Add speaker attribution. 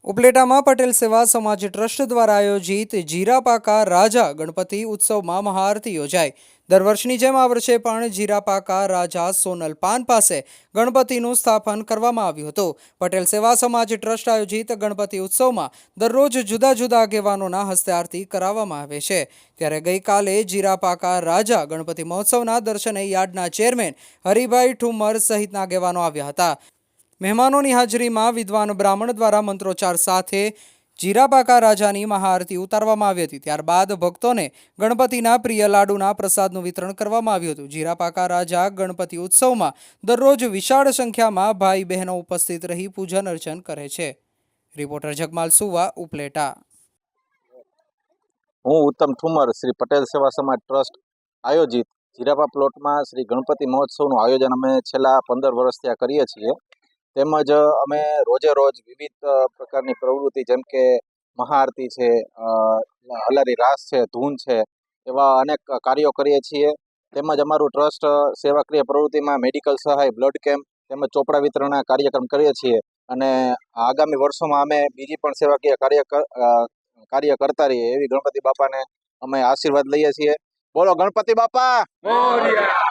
Speaker 1: ઉપલેટામાં પટેલ સેવા સમાજ ટ્રસ્ટ દ્વારા આયોજિત જીરાપાકા રાજા ગણપતિ ઉત્સવમાં મહાઆરતી યોજાઈ। દર વર્ષની જેમ આ વર્ષે પણ જીરાપાકા રાજા સોનલ પાન પાસે ગણપતિનું સ્થાપન કરવામાં આવ્યું હતું। પટેલ સેવા સમાજ ટ્રસ્ટ આયોજિત ગણપતિ ઉત્સવમાં દરરોજ જુદા જુદા આગેવાનોના હસ્તે આરતી કરાવવામાં આવે છે। ત્યારે ગઈકાલે જીરાપાકા રાજા ગણપતિ મહોત્સવના દર્શને યાર્ડના ચેરમેન હરિભાઈ ઠુમર સહિતના આગેવાનો આવ્યા હતા। મહેમાનોની હાજરીમાં વિદ્વાન બ્રાહ્મણ દ્વારા મંત્રોચ્ચાર સાથે જીરાપાકા રાજાની મહાઆરતી ઉતારવામાં આવી હતી। ત્યારબાદ ભક્તોને ગણપતિના પ્રિય લાડુના પ્રસાદનું વિતરણ કરવામાં આવ્યું હતું। જીરાપાકા રાજા ગણપતિ ઉત્સવમાં દરરોજ વિશાળ સંખ્યામાં ભાઈ બહેનો ઉપસ્થિત રહી પૂજન અર્ચન કરે છે। રિપોર્ટર જગમાલ સુવા, ઉપલેટા।
Speaker 2: હું ઉત્તમ ઠુમર શ્રી પટેલ સેવા સમાજ ટ્રસ્ટ આયોજિત જીરાપા પ્લોટમાં શ્રી ગણપતિ મહોત્સવનું આયોજન અમે છેલ્લા 15 વર્ષથી આ કરીએ છીએ। તેમજ અમે રોજે રોજ વિવિધ પ્રકારની પ્રવૃત્તિ જેમ કે મહાઆરતી છે, અલારી રાસ છે, ધૂન છે, એવા અનેક કાર્યો કરીએ છીએ। તેમજ અમારું ટ્રસ્ટ સેવાકીય પ્રવૃત્તિમાં મેડિકલ સહાય, બ્લડ કેમ્પ તેમજ ચોપડા વિતરણના કાર્યક્રમ કરીએ છીએ અને આગામી વર્ષોમાં અમે બીજી પણ સેવાકીય કાર્ય કરતા રહીએ એવી ગણપતિ બાપાને અમે આશીર્વાદ લઈએ છીએ। બોલો ગણપતિ બાપા મોરયા।